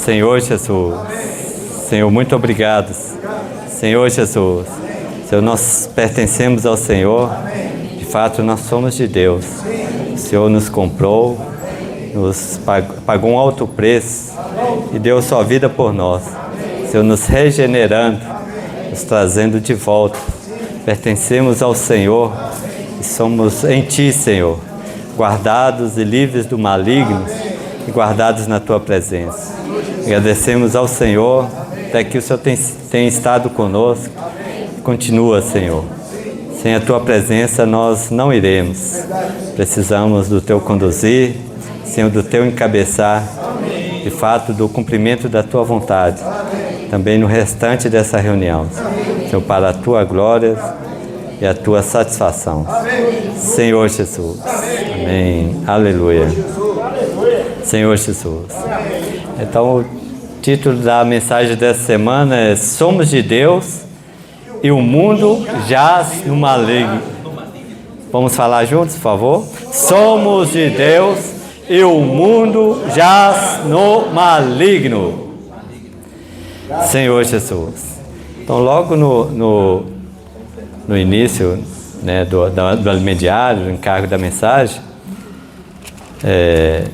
Senhor Jesus. Senhor, muito obrigado. Senhor Jesus. Senhor, nós pertencemos ao Senhor. De fato, nós somos de Deus. O Senhor nos comprou, nos pagou um alto preço e deu sua vida por nós. O Senhor nos regenerando, nos trazendo de volta. Pertencemos ao Senhor e somos em Ti, Senhor, guardados e livres do maligno e guardados na Tua presença. Agradecemos ao Senhor, até que o Senhor tem estado conosco. Continua, Senhor. Sem a Tua presença nós não iremos. Precisamos do Teu conduzir, Senhor, do Teu encabeçar, de fato, do cumprimento da Tua vontade. Também no restante dessa reunião, Senhor, para a Tua glória e a Tua satisfação. Senhor Jesus. Amém. Aleluia. Senhor Jesus. Então, o título da mensagem dessa semana é Somos de Deus e o mundo jaz no maligno. Vamos falar juntos, por favor? Somos de Deus e o mundo jaz no maligno. Senhor Jesus. Então, logo no início, né, do alimento diário, do encargo da mensagem, é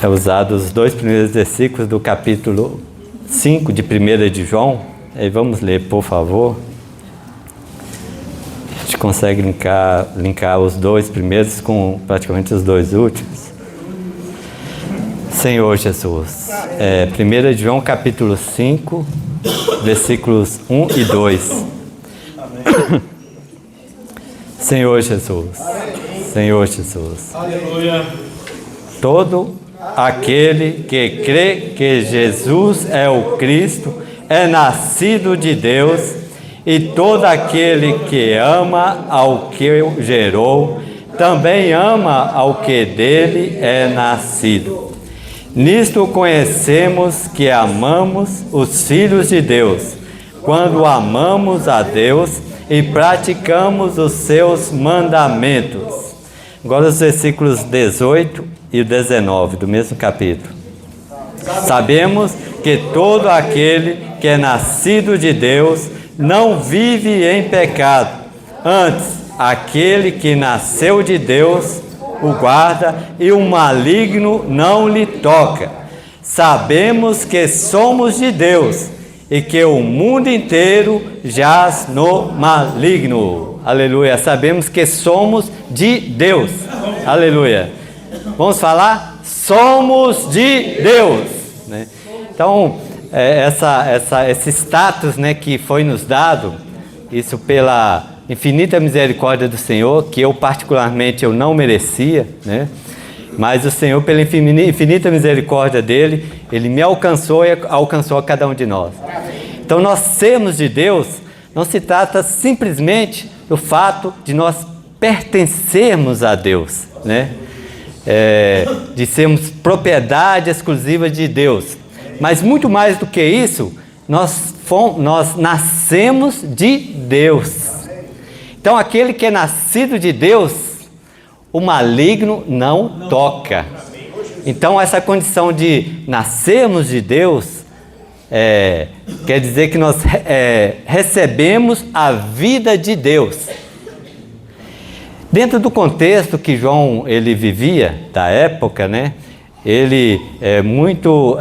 usado os 2 primeiros versículos do capítulo 5 de 1 de João. Aí vamos ler, por favor. A gente consegue linkar os 2 primeiros com praticamente os 2 últimos. Senhor Jesus. 1 de João capítulo 5, versículos 1 e 2. Amém. Senhor Jesus. Senhor Jesus. Aleluia. Todo aquele que crê que Jesus é o Cristo é nascido de Deus, e todo aquele que ama ao que o gerou também ama ao que dele é nascido. Nisto conhecemos que amamos os filhos de Deus, quando amamos a Deus e praticamos os seus mandamentos. Agora os versículos 18 e 19 do mesmo capítulo. Sabemos que todo aquele que é nascido de Deus não vive em pecado. Antes, aquele que nasceu de Deus o guarda e o maligno não lhe toca. Sabemos que somos de Deus e que o mundo inteiro jaz no maligno. Aleluia. Sabemos que somos de Deus. Aleluia. Vamos falar? Somos de Deus. Né? Então, esse status, né, que foi nos dado, isso pela infinita misericórdia do Senhor, que eu particularmente eu não merecia, né? Mas o Senhor, pela infinita misericórdia dele, ele me alcançou e alcançou a cada um de nós. Então, nós sermos de Deus não se trata simplesmente do fato de nós pertencermos a Deus, né? De sermos propriedade exclusiva de Deus. Mas muito mais do que isso, nós nascemos de Deus. Então, aquele que é nascido de Deus, o maligno não toca. Então, essa condição de nascermos de Deus, quer dizer que nós recebemos a vida de Deus. Dentro do contexto que João ele vivia, da época, né? Ele é muito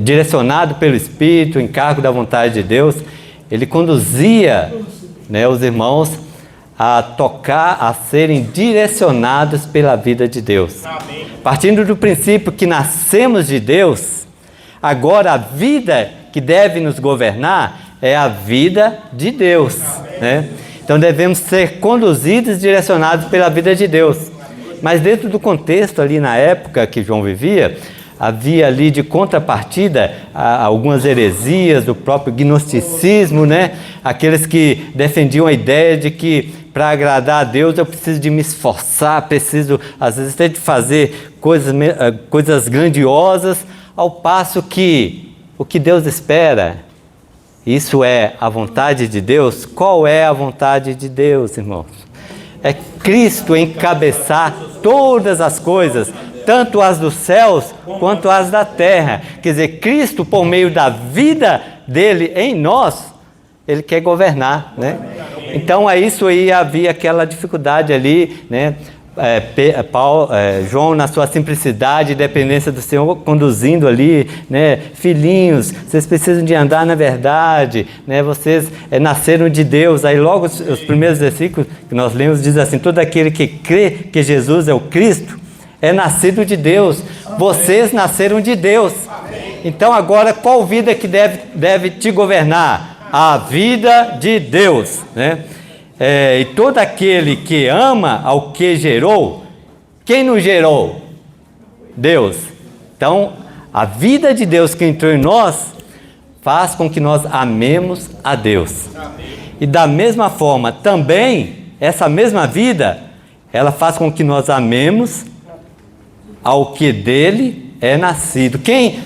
direcionado pelo Espírito, encargo da vontade de Deus. Ele conduzia, né, os irmãos a tocar, a serem direcionados pela vida de Deus. Amém. Partindo do princípio que nascemos de Deus, agora a vida que deve nos governar é a vida de Deus, né? Então devemos ser conduzidos e direcionados pela vida de Deus. Mas dentro do contexto ali na época que João vivia, havia ali de contrapartida algumas heresias do próprio gnosticismo, né? Aqueles que defendiam a ideia de que para agradar a Deus eu preciso de me esforçar, preciso às vezes até de fazer coisas grandiosas, ao passo que o que Deus espera, isso é a vontade de Deus. Qual é a vontade de Deus, irmãos? É Cristo encabeçar todas as coisas tanto as dos céus quanto as da terra. Quer dizer, Cristo, por meio da vida dele em nós, ele quer governar, né? Então, é isso aí, havia aquela dificuldade ali, né? João, na sua simplicidade e dependência do Senhor, conduzindo ali, né? Filhinhos, vocês precisam de andar na verdade, né? Vocês nasceram de Deus. Aí logo os primeiros versículos que nós lemos diz assim: todo aquele que crê que Jesus é o Cristo é nascido de Deus. Vocês nasceram de Deus. Então agora qual vida que deve te governar? A vida de Deus, né? E todo aquele que ama ao que gerou, quem nos gerou? Deus. Então, a vida de Deus que entrou em nós faz com que nós amemos a Deus. E da mesma forma, também, essa mesma vida, ela faz com que nós amemos ao que dele é nascido. Quem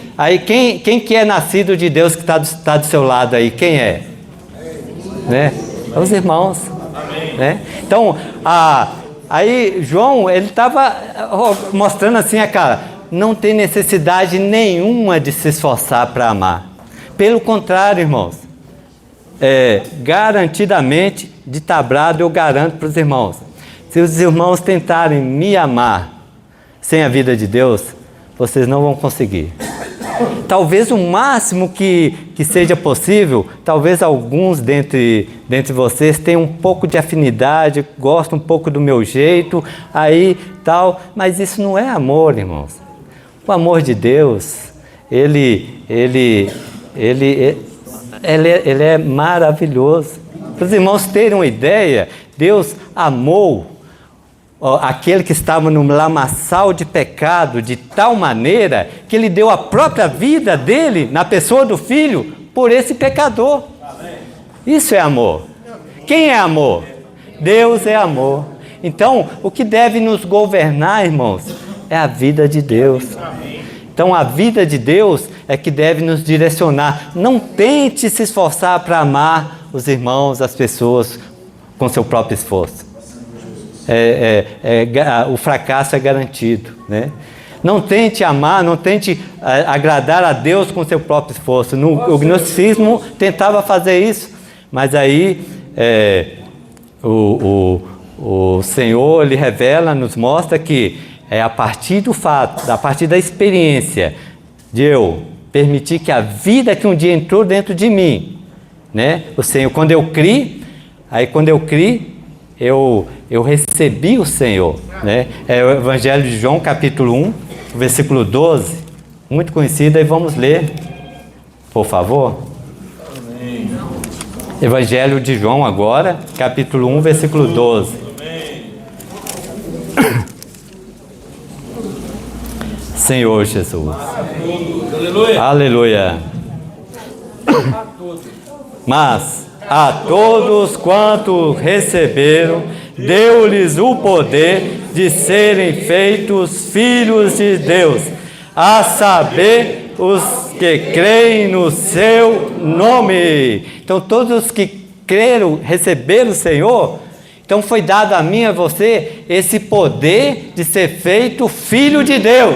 que é nascido de Deus que está do seu lado aí? Quem é? Né? É os irmãos. Né? Então, aí João, ele estava mostrando assim, cara, não tem necessidade nenhuma de se esforçar para amar. Pelo contrário, irmãos, garantidamente, de tabrado, eu garanto para os irmãos, se os irmãos tentarem me amar sem a vida de Deus, vocês não vão conseguir. Talvez o máximo que seja possível, talvez alguns dentre vocês tenham um pouco de afinidade, gostam um pouco do meu jeito, aí tal, mas isso não é amor, irmãos. O amor de Deus, ele é maravilhoso. Para os irmãos terem uma ideia, Deus amou aquele que estava no lamaçal de pecado de tal maneira que ele deu a própria vida dele na pessoa do Filho por esse pecador. Isso é amor. Quem é amor? Deus é amor. Então, o que deve nos governar, irmãos, é a vida de Deus. Então, a vida de Deus é que deve nos direcionar. Não tente se esforçar para amar os irmãos, as pessoas, com seu próprio esforço. O fracasso é garantido, né? Não tente amar, não tente agradar a Deus com seu próprio esforço. O gnosticismo tentava fazer isso, mas aí o Senhor, ele revela, nos mostra que a partir do fato, a partir da experiência de eu permitir que a vida que um dia entrou dentro de mim, né? O Senhor, quando eu criei, eu recebi o Senhor, né? É o Evangelho de João, capítulo 1, versículo 12, muito conhecido, e vamos ler, por favor. Amém. Evangelho de João agora, capítulo 1, versículo 12. Amém. Senhor Jesus. Aleluia. Aleluia. Mas a todos quantos receberam, deu-lhes o poder de serem feitos filhos de Deus, a saber, os que creem no seu nome. Então, todos os que creram, receberam o Senhor, então foi dado a mim e a você esse poder de ser feito filho de Deus.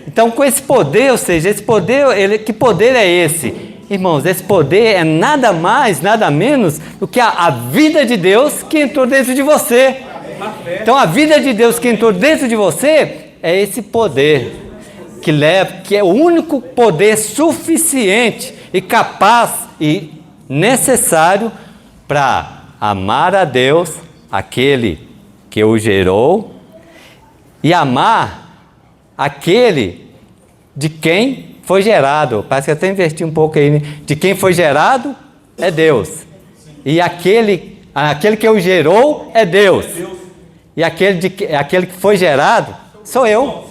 Então, com esse poder, ou seja, esse poder, que poder é esse? Irmãos, esse poder é nada mais, nada menos do que a vida de Deus que entrou dentro de você. Então, a vida de Deus que entrou dentro de você é esse poder que é o único poder suficiente e capaz e necessário para amar a Deus, aquele que o gerou, e amar aquele de quem foi gerado. Parece que até inverti um pouco aí, né? De quem foi gerado é Deus. E aquele que o gerou é Deus. E aquele que foi gerado sou eu.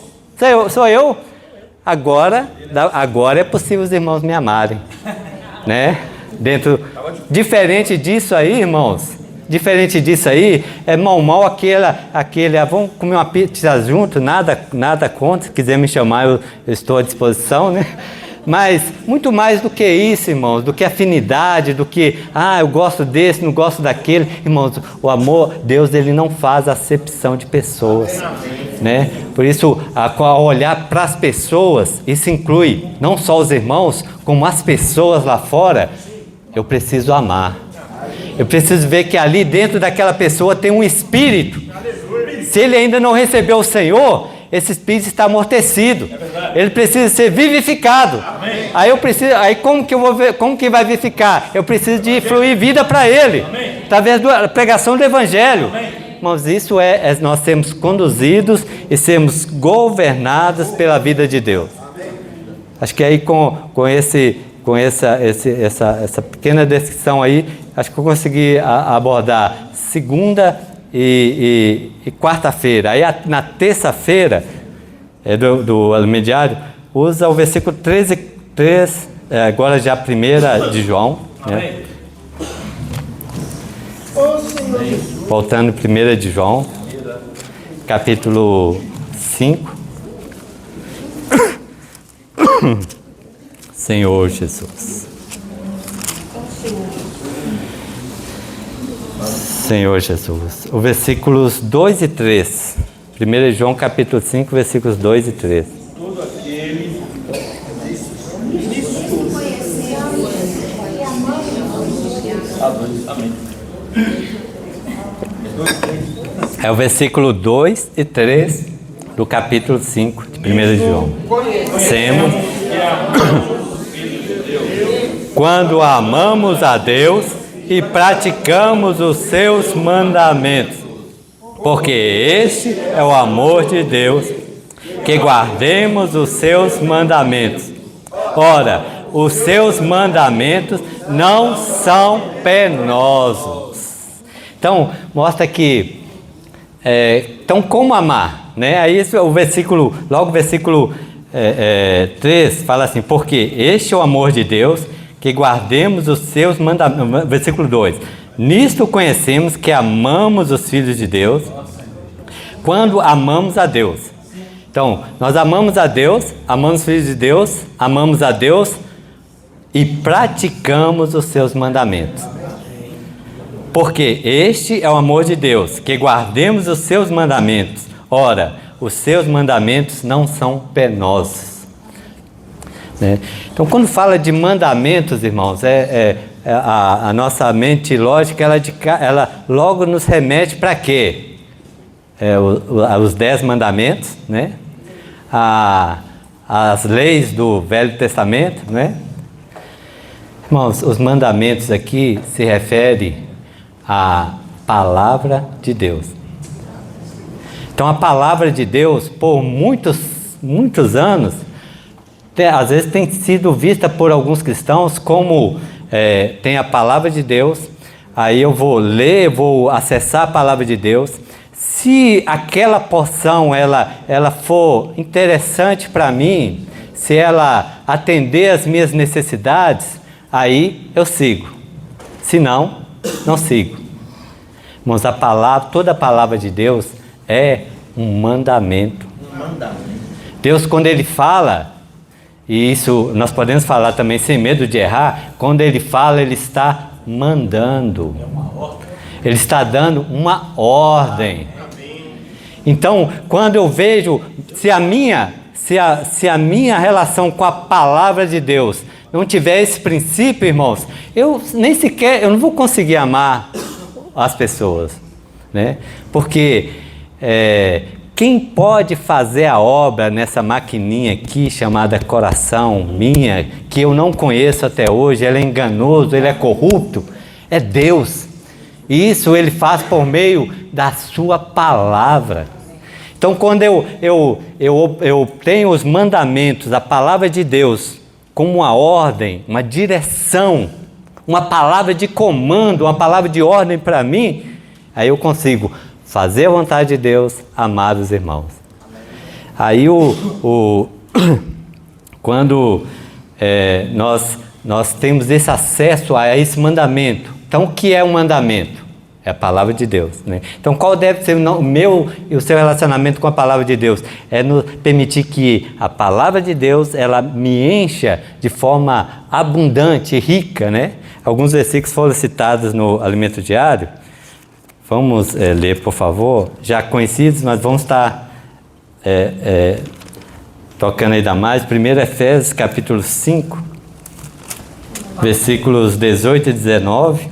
Sou eu. Agora é possível os irmãos me amarem, né? Diferente disso aí, irmãos, mal aquele, vamos comer uma pizza junto, nada contra, se quiser me chamar, eu estou à disposição, né? Mas muito mais do que isso, irmãos, do que afinidade, do que, eu gosto desse, não gosto daquele. Irmãos, o amor, Deus, ele não faz acepção de pessoas. né? Por isso, ao olhar para as pessoas, isso inclui não só os irmãos, como as pessoas lá fora, eu preciso amar. Eu preciso ver que ali dentro daquela pessoa tem um espírito. Se ele ainda não recebeu o Senhor, esse espírito está amortecido. Ele precisa ser vivificado. Aí como que vai vivificar? Eu preciso de fluir vida para ele, através da pregação do Evangelho. Irmãos, isso nós sermos conduzidos e sermos governados pela vida de Deus. Acho que aí com essa pequena descrição aí, acho que eu consegui abordar segunda e quarta-feira. Aí na terça-feira do Alimento Diário, usa o versículo 3, agora já a primeira de João, né? Voltando, 1 de João, capítulo 5. Senhor Jesus. Senhor Jesus. Os versículos 2 e 3. 1 João, capítulo 5, versículos 2 e 3. Todo aquele Amém. É o versículo 2 e 3 do capítulo 5 de 1 João. Conhecemos quando amamos a Deus e praticamos os seus mandamentos, porque este é o amor de Deus, que guardemos os seus mandamentos. Ora, os seus mandamentos não são penosos. Então, mostra que então, como amar, né? Aí o versículo 3 fala assim: porque este é o amor de Deus, que guardemos os seus mandamentos. Versículo 2: nisto conhecemos que amamos os filhos de Deus, quando amamos a Deus. Então, nós amamos a Deus, amamos os filhos de Deus, amamos a Deus e praticamos os seus mandamentos. Porque este é o amor de Deus, que guardemos os seus mandamentos. Ora, os seus mandamentos não são penosos. Né? Então, quando fala de mandamentos, irmãos, a nossa mente lógica, ela logo nos remete para quê? Os 10 mandamentos, né? As leis do Velho Testamento, né? Irmãos, os mandamentos aqui se referem à palavra de Deus. Então, a palavra de Deus, por muitos anos, às vezes tem sido vista por alguns cristãos como tem a palavra de Deus, aí eu vou ler, vou acessar a palavra de Deus. Se aquela porção ela for interessante para mim, se ela atender às minhas necessidades, aí eu sigo. Se não, não sigo. Irmãos, toda a palavra de Deus é um mandamento. Deus, quando Ele fala, e isso nós podemos falar também sem medo de errar, quando Ele fala, Ele está mandando. Ele está dando uma ordem. Então, quando eu vejo, se a minha relação com a palavra de Deus não tiver esse princípio, irmãos, eu não vou conseguir amar as pessoas, né? Porque quem pode fazer a obra nessa maquininha aqui chamada coração minha, que eu não conheço até hoje, ele é enganoso, ele é corrupto, é Deus. E isso Ele faz por meio da sua palavra. Então, quando eu tenho os mandamentos, a palavra de Deus, como uma ordem, uma direção, uma palavra de comando, uma palavra de ordem para mim, aí eu consigo fazer a vontade de Deus, amar os irmãos. Aí quando nós temos esse acesso a esse mandamento, então o que é um mandamento? É a palavra de Deus, né? Então, qual deve ser o meu e o seu relacionamento com a palavra de Deus? É nos permitir que a palavra de Deus, ela me encha de forma abundante e rica, né? Alguns versículos foram citados no Alimento Diário. Vamos ler, por favor. Já conhecidos, mas vamos estar tocando ainda mais, 1 Efésios capítulo 5, versículos 18 e 19.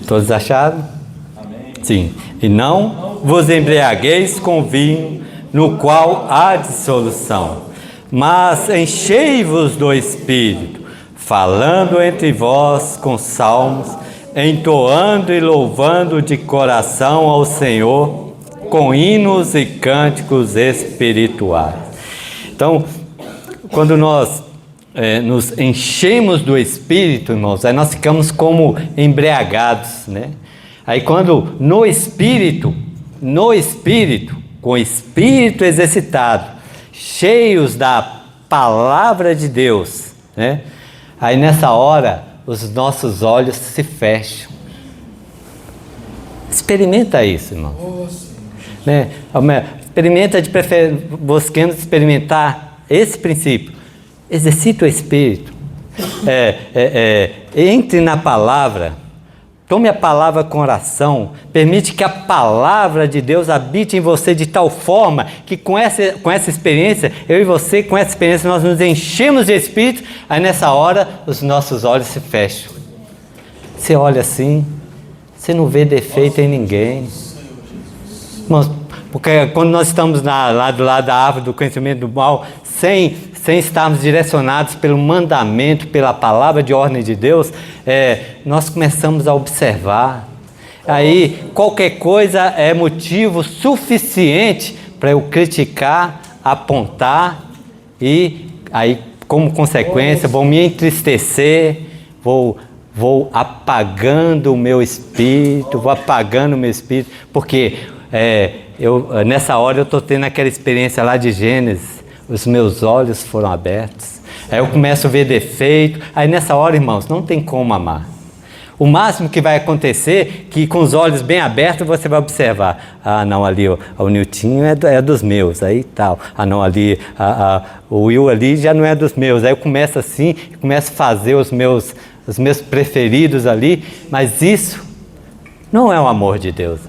Todos acharam? Amém. Sim. E não vos embriagueis com vinho, no qual há dissolução, mas enchei-vos do Espírito, falando entre vós com salmos, entoando e louvando de coração ao Senhor, com hinos e cânticos espirituais. Então, quando nós nos enchemos do Espírito, irmãos, aí nós ficamos como embriagados, né? Aí quando no Espírito, com o Espírito exercitado, cheios da Palavra de Deus, né? Aí nessa hora, os nossos olhos se fecham. Experimenta isso, irmão. Né? Experimenta buscando experimentar esse princípio. Exercite o Espírito. Entre na palavra. Tome a palavra com oração. Permite que a palavra de Deus habite em você de tal forma que com essa experiência, eu e você, com essa experiência, nós nos enchemos de Espírito. Aí nessa hora, os nossos olhos se fecham. Você olha assim, você não vê defeito em ninguém. Irmãos, porque quando nós estamos lá do lado da árvore do conhecimento do mal, sem estarmos direcionados pelo mandamento, pela palavra de ordem de Deus, nós começamos a observar. Aí qualquer coisa é motivo suficiente para eu criticar, apontar e aí como consequência vou me entristecer, vou apagando o meu espírito, porque nessa hora eu estou tendo aquela experiência lá de Gênesis. Os meus olhos foram abertos. Aí eu começo a ver defeito. Aí nessa hora, irmãos, não tem como amar. O máximo que vai acontecer que com os olhos bem abertos você vai observar. Ah, não, ali o Niltinho é dos meus, aí tal. Ah, não, ali o Will ali já não é dos meus. Aí eu começo assim, começo a fazer os meus preferidos ali. Mas isso não é o amor de Deus.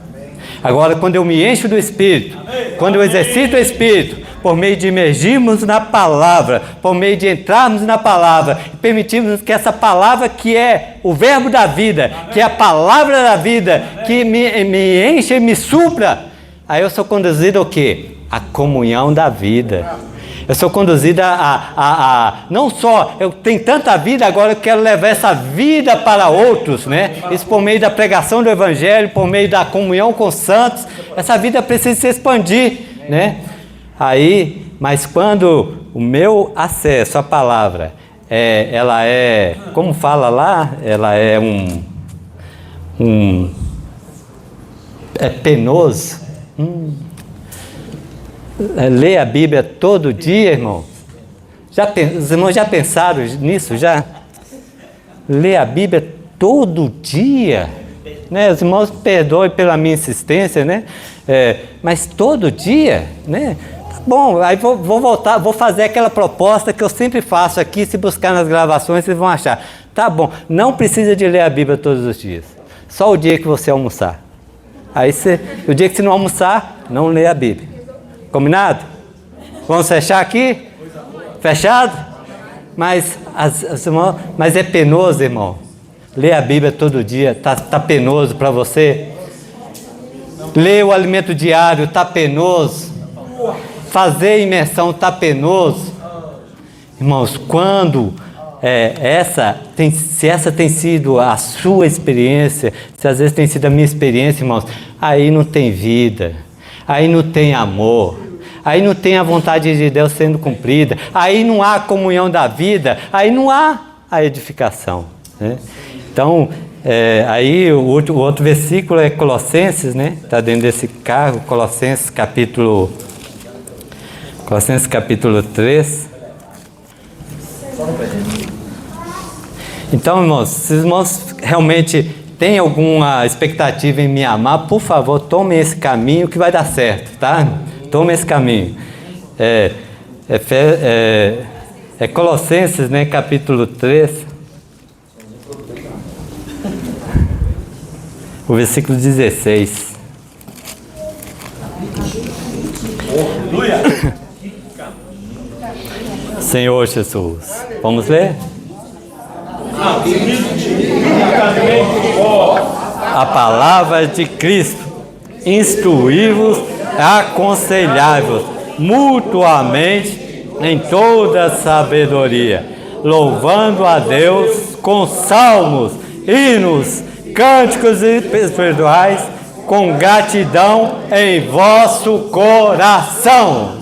Agora, quando eu me encho do Espírito, quando eu exercito o Espírito, por meio de emergirmos na palavra, por meio de entrarmos na palavra, e permitirmos que essa palavra que é o verbo da vida, que é a palavra da vida, que me enche e me supra, aí eu sou conduzido ao quê? A comunhão da vida. Eu sou conduzido não só, eu tenho tanta vida, agora eu quero levar essa vida para outros, né? Isso por meio da pregação do Evangelho, por meio da comunhão com os santos, essa vida precisa se expandir, né? Aí, mas quando o meu acesso à palavra, ela é, como fala lá, ela é é penoso. Ler a Bíblia todo dia, irmão. Os irmãos já pensaram nisso? Já? Ler a Bíblia todo dia, né? Os irmãos perdoem pela minha insistência, né? Mas todo dia, né? Bom, aí vou voltar, vou fazer aquela proposta que eu sempre faço aqui, se buscar nas gravações vocês vão achar. Tá bom, não precisa de ler a Bíblia todos os dias, só o dia que você almoçar. Aí o dia que você não almoçar, não lê a Bíblia. Combinado? Vamos fechar aqui? Fechado? Mas é penoso, irmão. Ler a Bíblia todo dia, tá penoso para você? Ler o alimento diário, tá penoso? Fazer imersão está penoso. Irmãos, quando se essa tem sido a sua experiência, se às vezes tem sido a minha experiência, irmãos, aí não tem vida, aí não tem amor, aí não tem a vontade de Deus sendo cumprida, aí não há comunhão da vida, aí não há a edificação, né? Então, aí o outro versículo é Colossenses, né? Está dentro desse carro, Colossenses capítulo 3. Então, irmãos, se os irmãos realmente têm alguma expectativa em me amar, por favor, tomem esse caminho que vai dar certo, tá? toma esse caminho. Colossenses, né, capítulo 3, o versículo 16. Senhor Jesus. Vamos ler? A palavra de Cristo, instruí-vos, aconselhai-vos mutuamente em toda sabedoria, louvando a Deus com salmos, hinos, cânticos espirituais, com gratidão em vosso coração.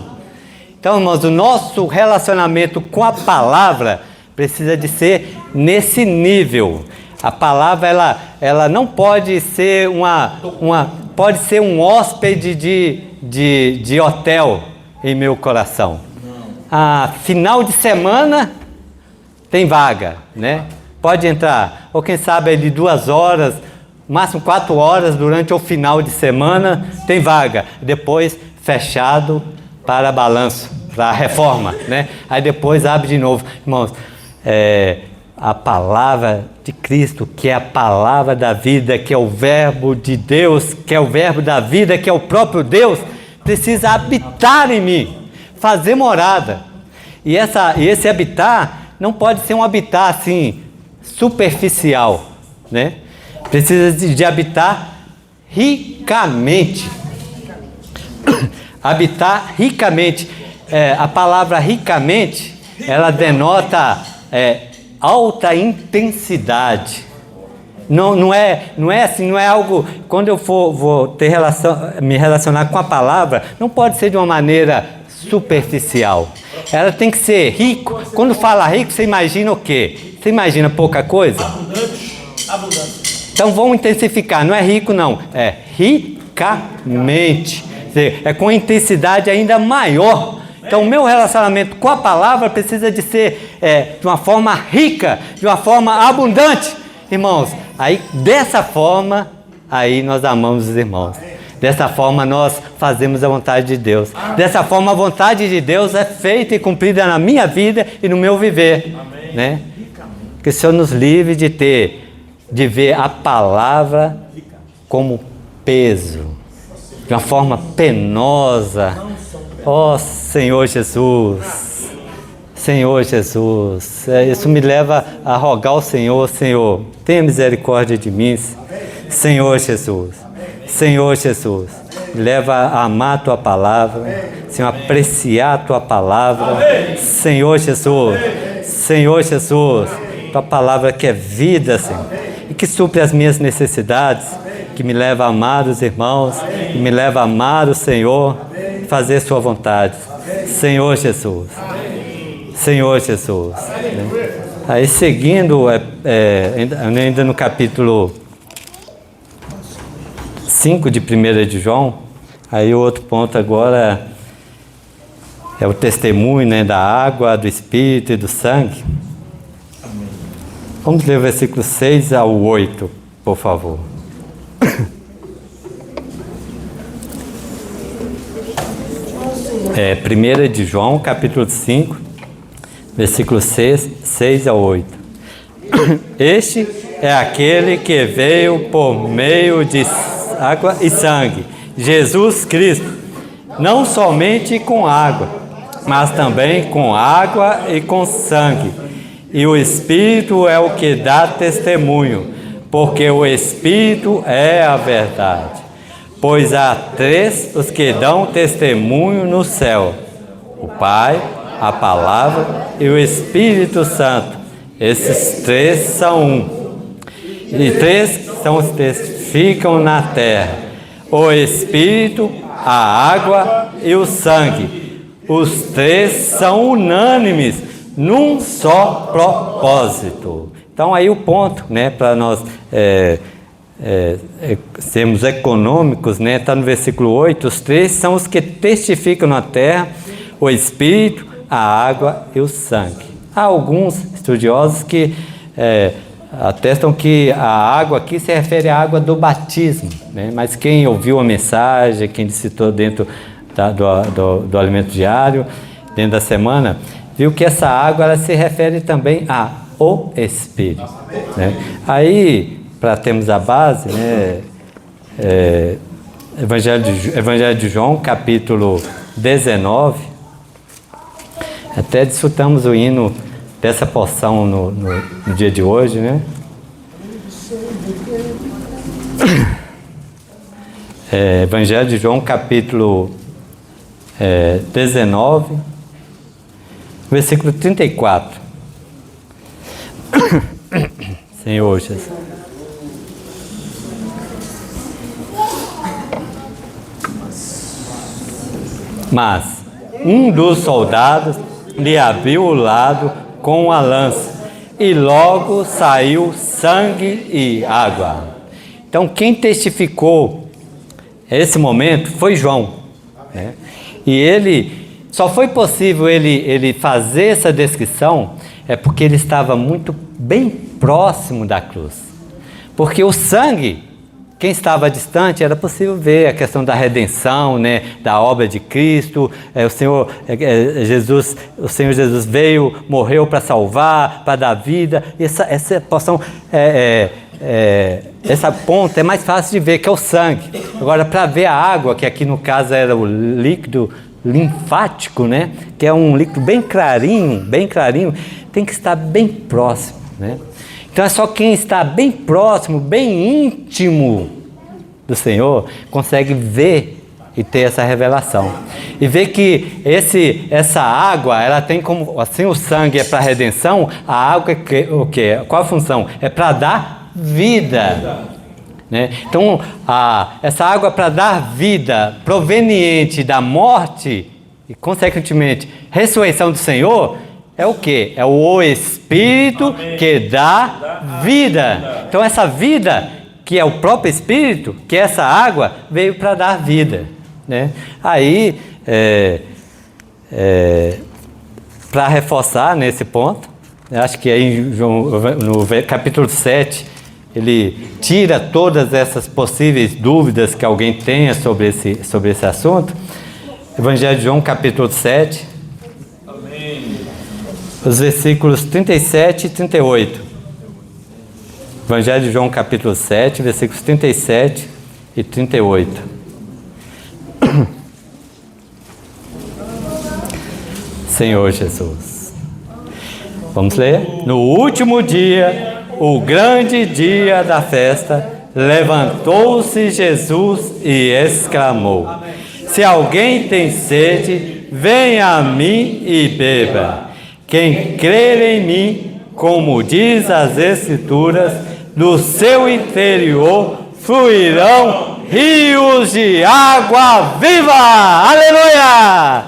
Então, irmãos, o nosso relacionamento com a palavra precisa de ser nesse nível. A palavra, ela não pode ser pode ser um hóspede de hotel em meu coração. Final de semana tem vaga, né? Pode entrar, ou quem sabe ali 2 horas, máximo 4 horas durante o final de semana tem vaga. Depois fechado para balanço, para reforma, né? Aí depois abre de novo. Irmãos, a palavra de Cristo, que é a palavra da vida, que é o verbo de Deus, que é o verbo da vida, que é o próprio Deus, precisa habitar em mim, fazer morada. E esse habitar não pode ser um habitar assim, superficial, né? Precisa de habitar ricamente. Habitar ricamente. A palavra ricamente, ela denota alta intensidade. Não é assim, não é algo. Quando eu vou me relacionar com a palavra, não pode ser de uma maneira superficial. Ela tem que ser rico. Quando fala rico, você imagina o quê? Você imagina pouca coisa? Abundante. Então vamos intensificar. Não é rico, não. É ricamente. Quer dizer, é com intensidade ainda maior. Então o meu relacionamento com a palavra precisa de ser de uma forma rica, de uma forma abundante. Irmãos, aí dessa forma, aí nós amamos os irmãos. Dessa forma nós fazemos a vontade de Deus. Dessa forma a vontade de Deus é feita e cumprida na minha vida e no meu viver. Né? Que o Senhor nos livre de ver a palavra como peso, de uma forma penosa. Ó Senhor Jesus, Senhor Jesus, isso me leva a rogar ao Senhor: Senhor, tenha misericórdia de mim. Senhor Jesus, Senhor Jesus, me leva a amar a Tua palavra, Senhor, apreciar a Tua palavra. Senhor Jesus, Senhor Jesus, Tua palavra que é vida, Senhor, e que supre as minhas necessidades, que me leva a amar os irmãos, que me leva a amar o Senhor, fazer Sua vontade. Senhor Jesus, Senhor Jesus. Aí seguindo, ainda no capítulo 5 de 1 de João, aí o outro ponto agora é o testemunho, né, da água, do Espírito e do sangue. Vamos ler o versículo 6 ao 8, por favor. 1 de João, capítulo 5, versículos 6 a 8. Este é aquele que veio por meio de água e sangue, Jesus Cristo, não somente com água, mas também com água e com sangue. E o Espírito é o que dá testemunho, porque o Espírito é a verdade. Pois há 3 os que dão testemunho no céu: o Pai, a Palavra e o Espírito Santo. Esses 3 são um. E 3 são os que testificam na terra: o Espírito, a água e o sangue. Os 3 são unânimes num só propósito. Então aí o ponto, né, para nós sermos econômicos, né, está no versículo 8, os 3 são os que testificam na terra: o Espírito, a água e o sangue. Há alguns estudiosos que atestam que a água aqui se refere à água do batismo, né? Mas quem ouviu a mensagem, quem citou dentro do alimento diário, dentro da semana, viu que essa água ela se refere também ao Espírito. Né? Aí, para termos a base, né, Evangelho de João, capítulo 19, até desfrutamos o hino dessa porção no dia de hoje, né? Evangelho de João, capítulo 19, versículo 34. Senhor Jesus. Mas um dos soldados lhe abriu o lado com a lança, e logo saiu sangue e água. Então, quem testificou esse momento foi João. Né? E ele, só foi possível ele fazer essa descrição, porque ele estava muito bem próximo da cruz. Porque o sangue, quem estava distante, era possível ver a questão da redenção, né, da obra de Cristo. O Senhor Jesus veio, morreu para salvar, para dar vida. Essa porção, essa ponta é mais fácil de ver, que é o sangue. Agora, para ver a água, que aqui no caso era o líquido linfático, né, que é um líquido bem clarinho, tem que estar bem próximo, né? Então é só quem está bem próximo, bem íntimo do Senhor, consegue ver e ter essa revelação. E ver que essa água, ela tem como, assim, o sangue é para a redenção, a água o quê? Qual a função? É para dar vida. Né? Então, essa água para dar vida proveniente da morte e, consequentemente, ressurreição do Senhor, é o quê? É o Espírito. Amém. Que dá vida. Então essa vida, que é o próprio Espírito, que essa água veio para dar vida. Né? Aí, para reforçar nesse ponto, acho que aí no capítulo 7, ele tira todas essas possíveis dúvidas que alguém tenha sobre esse assunto. Evangelho de João, capítulo 7. Os versículos 37 e 38. Evangelho de João, capítulo 7, versículos 37 e 38. Senhor Jesus. Vamos ler? No último dia, o grande dia da festa, levantou-se Jesus e exclamou: se alguém tem sede, venha a mim e beba. Quem crer em mim, como diz as Escrituras, do seu interior fluirão rios de água viva. Aleluia!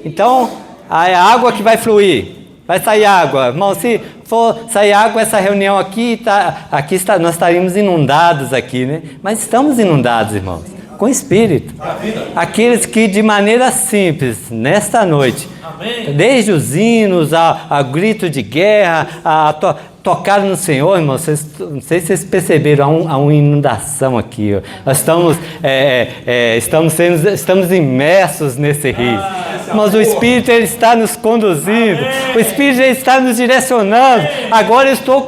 Então, a água que vai fluir, vai sair água. Irmão, se for sair água, essa reunião aqui, nós estaríamos inundados aqui, né? Mas estamos inundados, irmãos, com o Espírito. Aqueles que de maneira simples, nesta noite, desde os hinos, ao grito de guerra, tocar no Senhor, irmãos, não sei se vocês perceberam, há uma inundação aqui. Ó. Nós estamos imersos nesse rio. Mas o Espírito ele está nos conduzindo, o Espírito ele está nos direcionando. Agora eu estou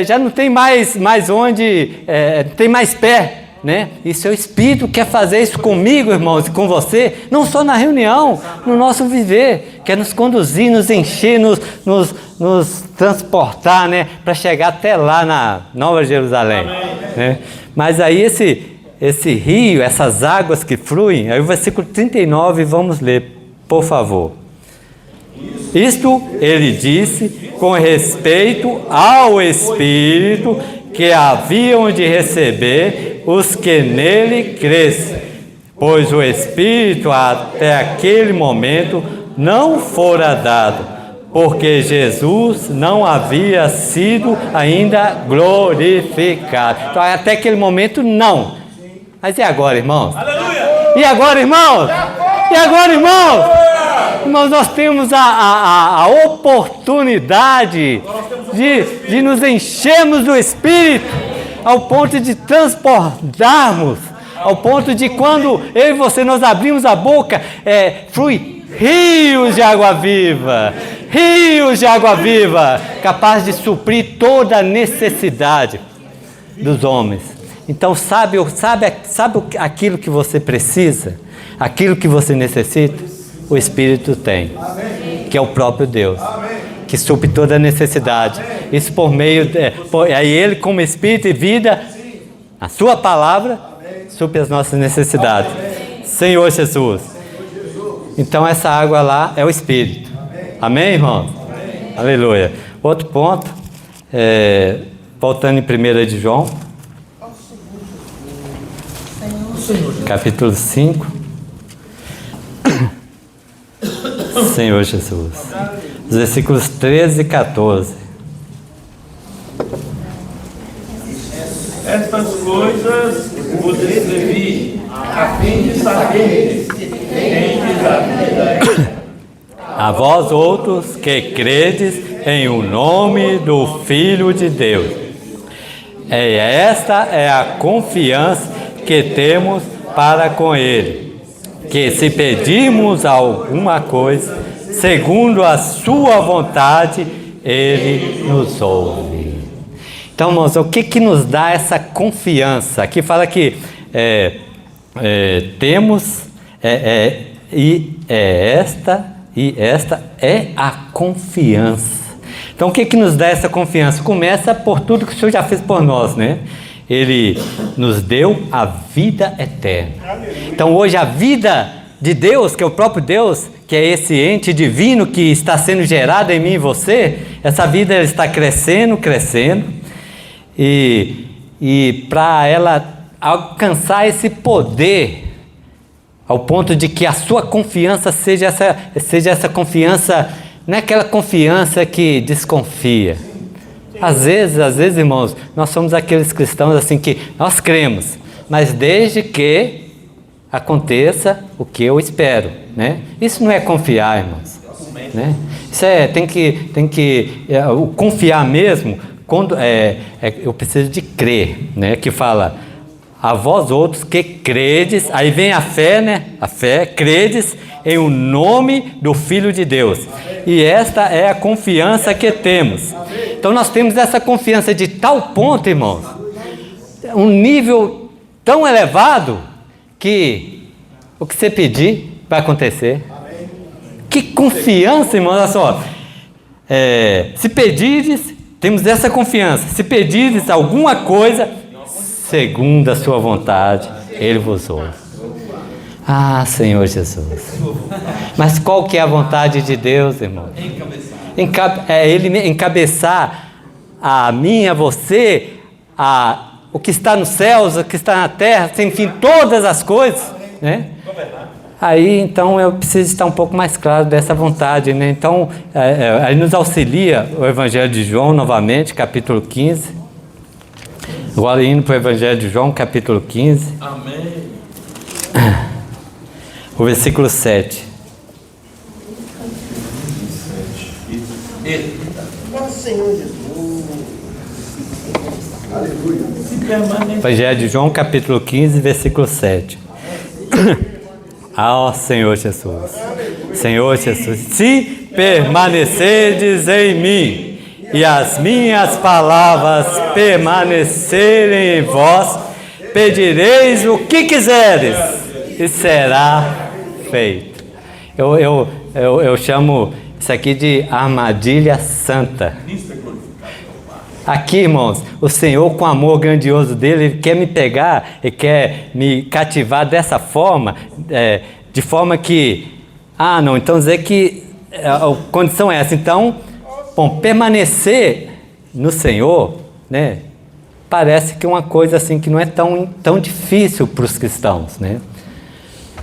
já não tem mais onde, não tem mais pé. Né? E seu Espírito quer fazer isso comigo, irmãos, e com você, não só na reunião, no nosso viver, quer nos conduzir, nos encher, nos transportar, né? Para chegar até lá na Nova Jerusalém. Né? Mas aí esse rio, essas águas que fluem, aí o versículo 39, vamos ler, por favor. Isto ele disse com respeito ao Espírito que haviam de receber os que nele crescem, pois o Espírito até aquele momento não fora dado, porque Jesus não havia sido ainda glorificado. Então, até aquele momento, não. Mas e agora, irmãos? Aleluia! E agora, irmãos? E agora, irmãos? Irmãos, nós temos a oportunidade de nos enchermos do Espírito ao ponto de transportarmos ao ponto de quando eu e você nós abrimos a boca, flui rios de água viva, capaz de suprir toda a necessidade dos homens. Então sabe aquilo que você precisa, aquilo que você necessita, o Espírito tem, que é o próprio Deus, que supre toda a necessidade. Isso por meio, aí Ele como Espírito e vida, a sua palavra, supre as nossas necessidades. Senhor Jesus. Então essa água lá é o Espírito. Amém, irmãos? Aleluia. Outro ponto, voltando em 1 de João, capítulo 5. Senhor Jesus. Os versículos 13 e 14. Estas coisas vos escrevi, a fim de saber se tendes a vida. A vós outros que credes em o nome do Filho de Deus. Esta é a confiança que temos para com Ele, que se pedirmos alguma coisa, segundo a sua vontade, Ele nos ouve. Então, irmãos, o que nos dá essa confiança? Aqui fala que temos, esta é a confiança. Então, o que nos dá essa confiança? Começa por tudo que o Senhor já fez por nós, né? Ele nos deu a vida eterna. Então, hoje, a vida de Deus, que é o próprio Deus, que é esse ente divino que está sendo gerado em mim e você, essa vida está crescendo, e para ela alcançar esse poder, ao ponto de que a sua confiança seja essa confiança, não é aquela confiança que desconfia. Às vezes, irmãos, nós somos aqueles cristãos assim que nós cremos, mas desde que aconteça o que eu espero, né? Isso não é confiar, irmãos, né? Isso tem que confiar mesmo. Quando eu preciso de crer, né? Que fala, a vós outros que credes, aí vem a fé, né? A fé, credes em o nome do Filho de Deus. E esta é a confiança que temos. Então nós temos essa confiança de tal ponto, irmãos, um nível tão elevado que o que você pedir vai acontecer. Que confiança, irmãos, olha só. Se pedires, temos essa confiança. Se pedires alguma coisa, segundo a sua vontade, Ele vos ouve. Ah, Senhor Jesus. Mas qual que é a vontade de Deus, irmão? Ele encabeçar a mim, a você, o que está nos céus, o que está na terra, enfim, todas as coisas, né? Aí, então, eu preciso estar um pouco mais claro dessa vontade, né? Então, aí nos auxilia o Evangelho de João, novamente, capítulo 15. Agora indo para o Evangelho de João, capítulo 15. Amém. O versículo 7. Senhor Jesus. Aleluia. Evangelho de João, capítulo 15, versículo 7. Ah, Senhor Jesus. Senhor Jesus, se permanecerdes em mim e as minhas palavras permanecerem em vós, pedireis o que quiseres e será feito. Eu chamo isso aqui de armadilha santa. Aqui, irmãos, o Senhor, com o amor grandioso dele, Ele quer me pegar, Ele quer me cativar dessa forma, de forma que, não, então dizer que a condição é essa. Então, bom, permanecer no Senhor, né, parece que é uma coisa assim que não é tão difícil para os cristãos, né?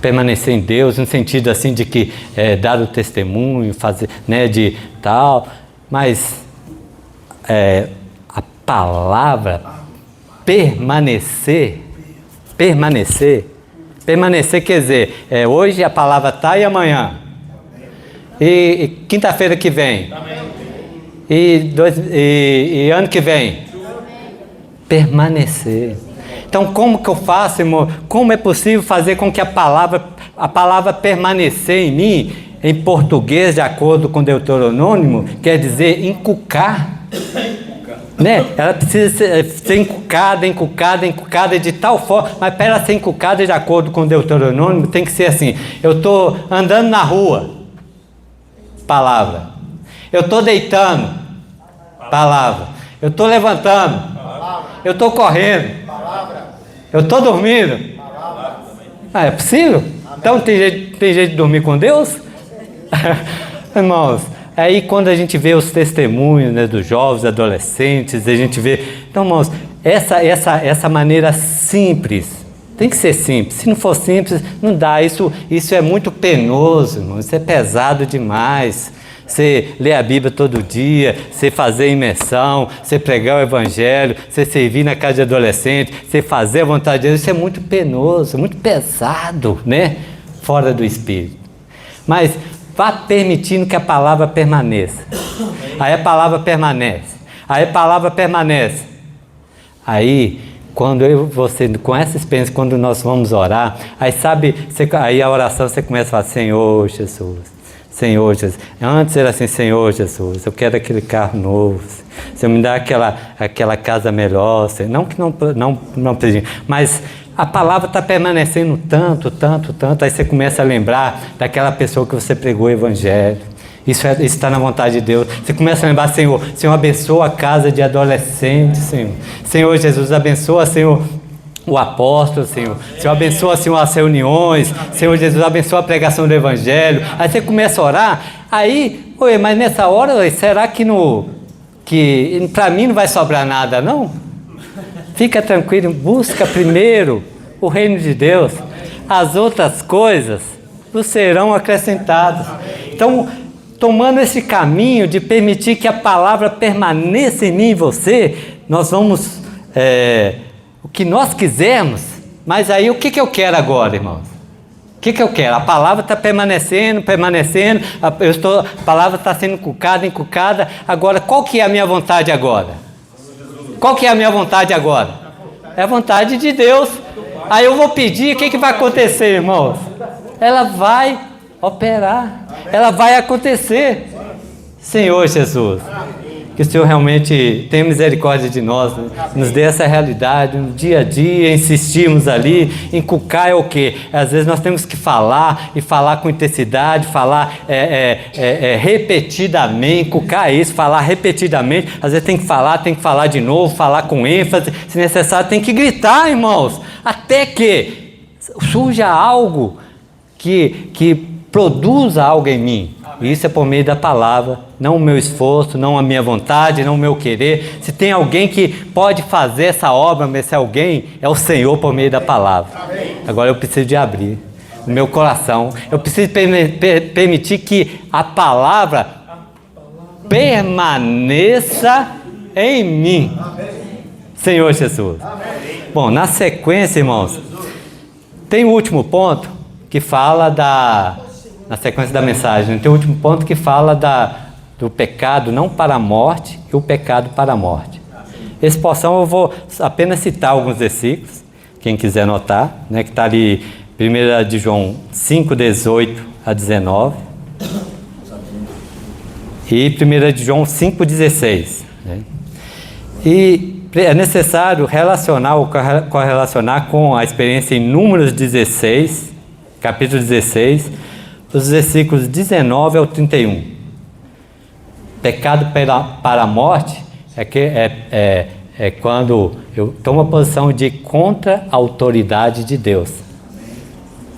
Permanecer em Deus, no sentido assim de que dar o testemunho, fazer, né, de tal, mas a palavra permanecer quer dizer, hoje a palavra está e amanhã, e quinta-feira que vem, e ano que vem, permanecer. Então, como que eu faço, irmão? Como é possível fazer com que a palavra permanecer em mim? Em português, de acordo com Deuteronômio, quer dizer encucar. Né? Ela precisa ser encucada de tal forma, mas para ela ser encucada, de acordo com Deuteronômio, tem que ser assim: eu estou andando na rua, palavra. Eu estou deitando, palavra. Eu estou levantando, eu estou correndo, eu estou dormindo. Ah, é possível? Então tem jeito de dormir com Deus? Irmãos, aí quando a gente vê os testemunhos, né, dos jovens, adolescentes, a gente vê... Então, irmãos, essa maneira simples, tem que ser simples. Se não for simples, não dá. Isso é muito penoso, irmão. Isso é pesado demais. Você ler a Bíblia todo dia, você fazer imersão, você pregar o Evangelho, você servir na casa de adolescente, você fazer a vontade de Deus, isso é muito penoso, muito pesado, né? Fora do Espírito. Mas vá permitindo que a palavra permaneça. Aí a palavra permanece. Aí a palavra permanece. Aí, quando eu e você, com essa experiência, quando nós vamos orar, aí sabe, aí a oração você começa a falar: Senhor Jesus. Senhor Jesus, antes era assim: Senhor Jesus, eu quero aquele carro novo, Senhor, me dá aquela casa melhor, Senhor. Não que não precise, mas a palavra está permanecendo tanto, aí você começa a lembrar daquela pessoa que você pregou o Evangelho. Isso está na vontade de Deus. Você começa a lembrar: Senhor, abençoa a casa de adolescentes, Senhor. Senhor Jesus, abençoa, Senhor, o apóstolo, Senhor. Senhor, abençoa, Senhor, as reuniões. Senhor Jesus, abençoa a pregação do Evangelho. Aí você começa a orar. Aí, mas nessa hora, será que para mim não vai sobrar nada, não? Fica tranquilo, busca primeiro o reino de Deus. As outras coisas vos serão acrescentadas. Então, tomando esse caminho de permitir que a palavra permaneça em mim e você, nós vamos... o que nós quisermos, mas aí o que eu quero agora, irmãos? O que eu quero? A palavra está permanecendo, a palavra está sendo encucada, agora qual que é a minha vontade agora? Qual que é a minha vontade agora? É a vontade de Deus. Aí eu vou pedir, o que vai acontecer, irmãos? Ela vai operar, ela vai acontecer. Senhor Jesus, que o Senhor realmente tenha misericórdia de nós, né? Nos dê essa realidade, no dia a dia, insistirmos ali. Encucar é o quê? Às vezes nós temos que falar, e falar com intensidade, falar repetidamente. Encucar é isso, falar repetidamente. Às vezes tem que falar de novo, falar com ênfase, se necessário tem que gritar, irmãos, até que surja algo que produza algo em mim. Isso é por meio da palavra, não o meu esforço, não a minha vontade, não o meu querer. Se tem alguém que pode fazer essa obra, mas esse alguém é o Senhor por meio da palavra. Agora eu preciso de abrir o meu coração, eu preciso permitir que a palavra permaneça em mim. Senhor Jesus. Bom, na sequência, irmãos, tem o último ponto que fala na sequência da mensagem, tem o último ponto que fala do pecado não para a morte e o pecado para a morte. Essa porção eu vou apenas citar alguns versículos, quem quiser anotar, né, que está ali, 1 de João 5, 18 a 19 e 1 de João 5, 16. Né? E é necessário correlacionar com a experiência em Números 16, capítulo 16, os versículos 19 ao 31. Pecado para a morte é quando eu tomo a posição de contra a autoridade de Deus.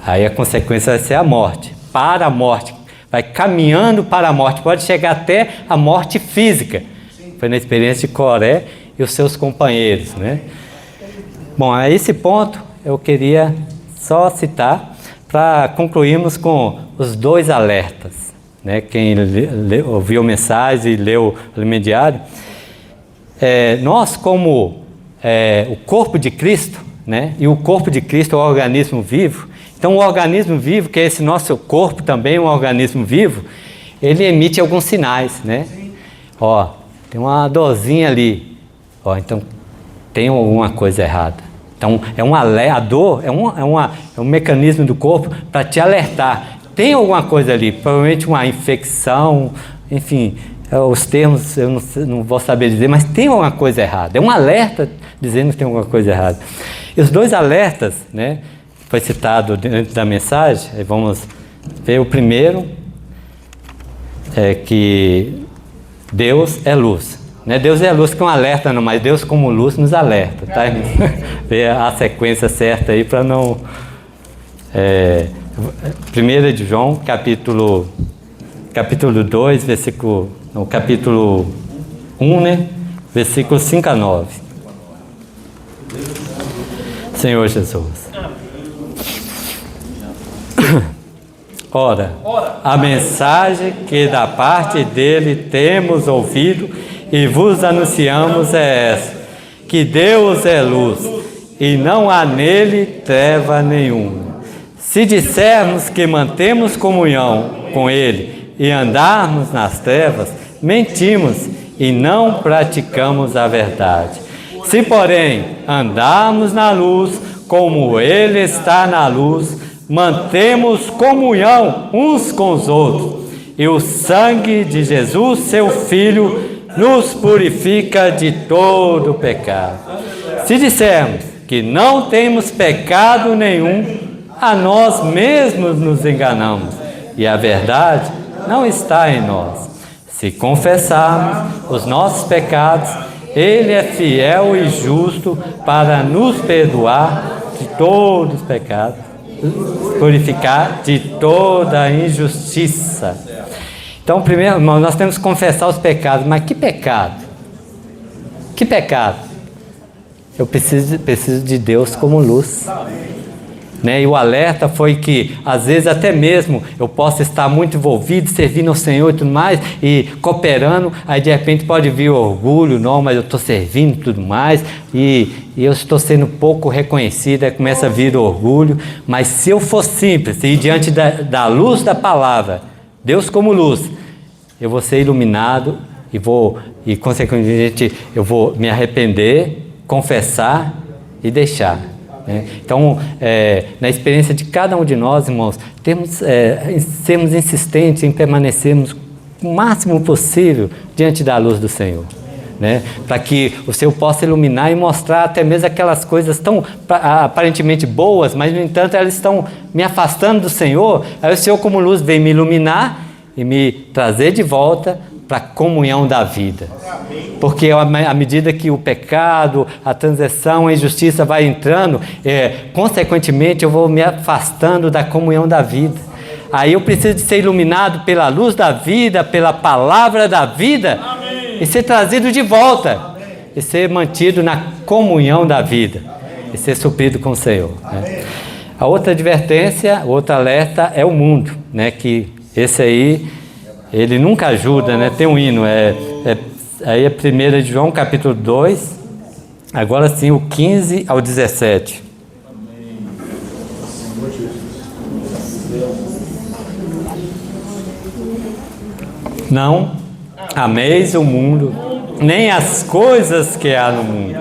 Aí a consequência vai ser a morte. Para a morte. Vai caminhando para a morte. Pode chegar até a morte física. Foi na experiência de Coré e os seus companheiros, né? Bom, a esse ponto eu queria só citar para concluirmos com os dois alertas, né? Quem ouviu a mensagem e leu o Alimento Diário, nós como o corpo de Cristo, né? E o corpo de Cristo é o organismo vivo. Então o organismo vivo, que é esse nosso corpo também, um organismo vivo, ele emite alguns sinais, né? Ó, tem uma dorzinha ali, ó, então tem alguma coisa errada. Então, a dor é um mecanismo do corpo para te alertar. Tem alguma coisa ali, provavelmente uma infecção, enfim, os termos eu não vou saber dizer, mas tem alguma coisa errada. É um alerta dizendo que tem alguma coisa errada. E os dois alertas, né, foi citado dentro da mensagem, vamos ver o primeiro, que Deus é luz. Não é Deus é luz que é um alerta, não, mas Deus como luz nos alerta, tá? Ver a sequência certa aí para não... 1 de João, capítulo 2, capítulo 1, né? Versículos 5 a 9. Senhor Jesus. Ora, a mensagem que da parte dele temos ouvido e vos anunciamos é essa, que Deus é luz e não há nele treva nenhuma. Se dissermos que mantemos comunhão com ele e andarmos nas trevas, mentimos e não praticamos a verdade. Se, porém, andarmos na luz, como ele está na luz, mantemos comunhão uns com os outros, e o sangue de Jesus, seu Filho, nos purifica de todo pecado. Se dissermos que não temos pecado nenhum, a nós mesmos nos enganamos, e a verdade não está em nós. Se confessarmos os nossos pecados, ele é fiel e justo para nos perdoar de todos os pecados, purificar de toda a injustiça. Então, primeiro, irmão, nós temos que confessar os pecados. Mas que pecado? Que pecado? Eu preciso de Deus como luz. Né? E o alerta foi que, às vezes, até mesmo eu posso estar muito envolvido, servindo ao Senhor e tudo mais, e cooperando, aí de repente pode vir o orgulho, não, mas eu estou servindo e tudo mais, e eu estou sendo pouco reconhecido, aí começa a vir o orgulho. Mas se eu for simples, e diante da luz da palavra, Deus como luz, eu vou ser iluminado, e consequentemente eu vou me arrepender, confessar e deixar. Então, na experiência de cada um de nós, irmãos, sermos insistentes em permanecermos o máximo possível diante da luz do Senhor, né? Para que o Senhor possa iluminar e mostrar até mesmo aquelas coisas tão aparentemente boas, mas no entanto elas estão me afastando do Senhor. Aí o Senhor como luz vem me iluminar e me trazer de volta para a comunhão da vida. Porque à medida que o pecado, a transgressão, a injustiça vai entrando, consequentemente eu vou me afastando da comunhão da vida. Aí eu preciso de ser iluminado pela luz da vida, pela palavra da vida. Amém. E ser trazido de volta. Amém. E ser mantido na comunhão da vida. E ser suprido com o Senhor. Né? A outra advertência, o outro alerta é o mundo, né? Que esse aí, ele nunca ajuda, né? Tem um hino, aí é 1 de João, capítulo 2, agora sim, o 15 ao 17. Não ameis o mundo, nem as coisas que há no mundo.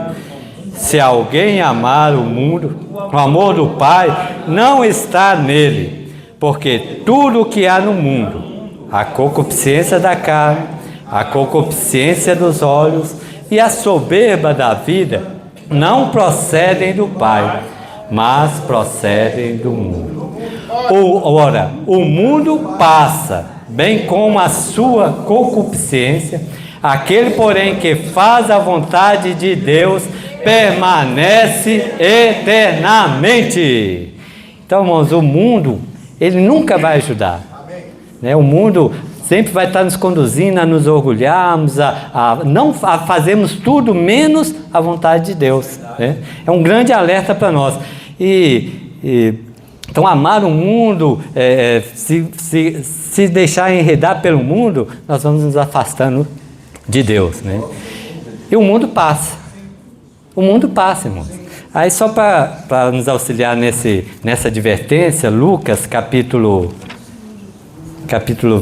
Se alguém amar o mundo, o amor do Pai não está nele, porque tudo o que há no mundo, a concupiscência da carne, a concupiscência dos olhos e a soberba da vida, não procedem do Pai, mas procedem do mundo. Ora, o mundo passa, bem como a sua concupiscência, aquele, porém, que faz a vontade de Deus, permanece eternamente. Então, irmãos, o mundo, ele nunca vai ajudar. Né? O mundo sempre vai estar nos conduzindo a nos orgulharmos, a fazermos tudo menos a vontade de Deus. Né? É um grande alerta para nós. Então, amar o mundo, se deixar enredar pelo mundo, nós vamos nos afastando de Deus. Né? E o mundo passa. O mundo passa, irmãos. Aí, só para nos auxiliar nessa advertência, Lucas, capítulo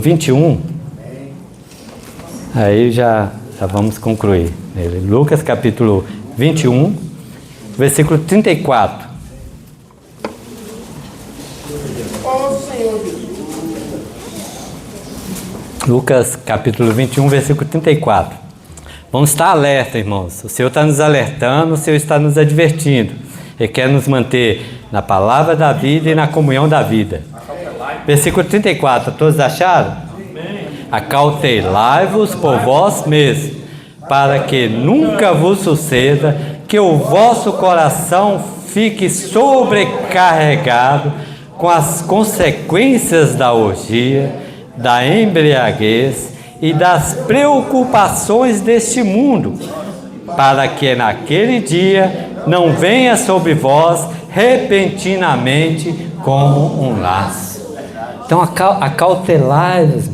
21, aí já vamos concluir. Lucas capítulo 21, versículo 34. Lucas capítulo 21, versículo 34. Vamos estar alerta, irmãos. O Senhor está nos alertando, o Senhor está nos advertindo. Ele quer nos manter na palavra da vida e na comunhão da vida. Versículo 34, todos acharam? Acautelai-vos por vós mesmos, para que nunca vos suceda que o vosso coração fique sobrecarregado com as consequências da orgia, da embriaguez e das preocupações deste mundo, para que naquele dia não venha sobre vós repentinamente como um laço. Então acautelai-vos.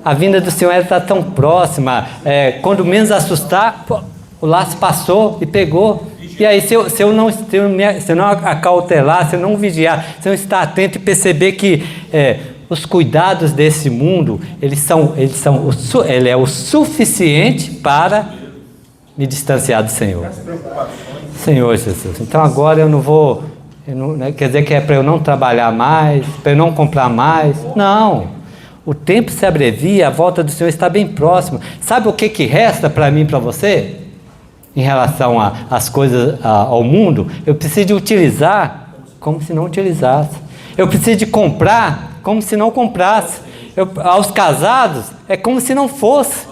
A vinda do Senhor está tão próxima, quando menos assustar, o laço passou e pegou. E aí se eu não acautelar, se eu não vigiar, se eu não estar atento e perceber que os cuidados desse mundo, ele é o suficiente para me distanciar do Senhor. Senhor Jesus, então agora eu não vou, quer dizer que é para eu não trabalhar mais, para eu não comprar mais? Não, o tempo se abrevia, a volta do Senhor está bem próxima. Sabe o que resta para mim e para você? Em relação às coisas, ao mundo, eu preciso de utilizar como se não utilizasse. Eu preciso de comprar como se não comprasse. Aos casados, é como se não fosse.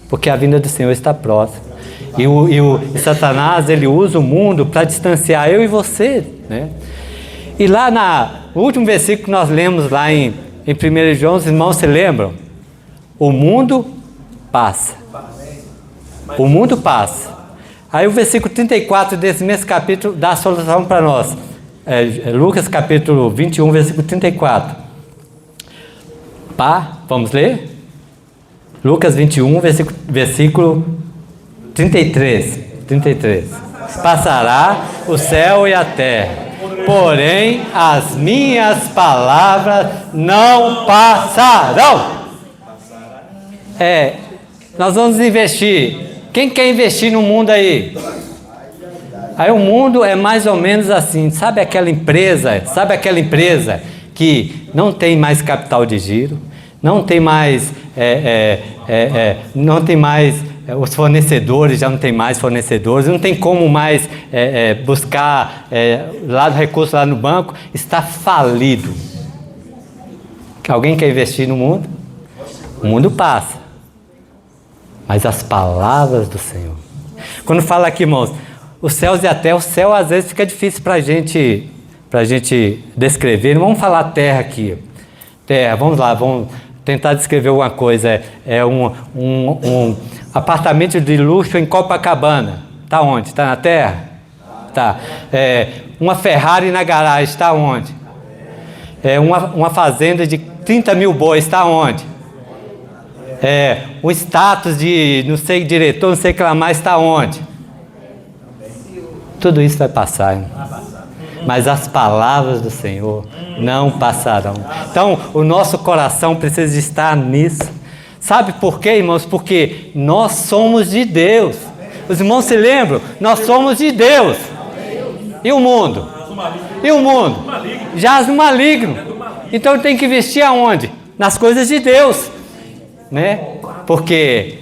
Porque a vinda do Senhor está próxima. E Satanás, ele usa o mundo para distanciar eu e você, né? E lá no último versículo que nós lemos lá em 1 João, os irmãos se lembram? O mundo passa. O mundo passa. Aí o versículo 34 desse mesmo capítulo dá a solução para nós. Lucas capítulo 21, versículo 34. Vamos ler? Lucas 21, versículo 33. Passará o céu e a terra, porém as minhas palavras não passarão. Nós vamos investir. Quem quer investir no mundo aí? Aí o mundo é mais ou menos assim, sabe aquela empresa que não tem mais capital de giro, não tem mais, os fornecedores já não tem mais fornecedores, não tem como mais buscar recurso lá no banco, está falido. Alguém quer investir no mundo? O mundo passa, mas as palavras do Senhor. Quando fala aqui, irmãos, os céus e a terra, o céu às vezes fica difícil para a gente descrever. Não vamos falar terra aqui. Terra, vamos lá, vamos tentar descrever alguma coisa. Um apartamento de luxo em Copacabana. Está onde? Está na terra? Tá. Uma Ferrari na garagem, está onde? Uma fazenda de 30 mil bois, está onde? O status de, não sei, diretor, não sei o que lá mais, está onde? Tudo isso vai passar, irmão. Mas as palavras do Senhor não passarão. Então, o nosso coração precisa estar nisso. Sabe por quê, irmãos? Porque nós somos de Deus. Os irmãos se lembram? Nós somos de Deus. E o mundo? E o mundo? Jaz no maligno. Então tem que investir aonde? Nas coisas de Deus, né? Porque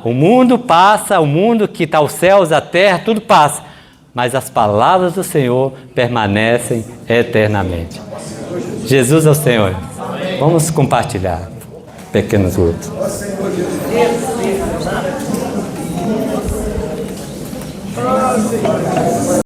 o mundo passa, o mundo que está os céus, a terra, tudo passa. Mas as palavras do Senhor permanecem eternamente. Jesus é o Senhor. Vamos compartilhar pequenos grupos.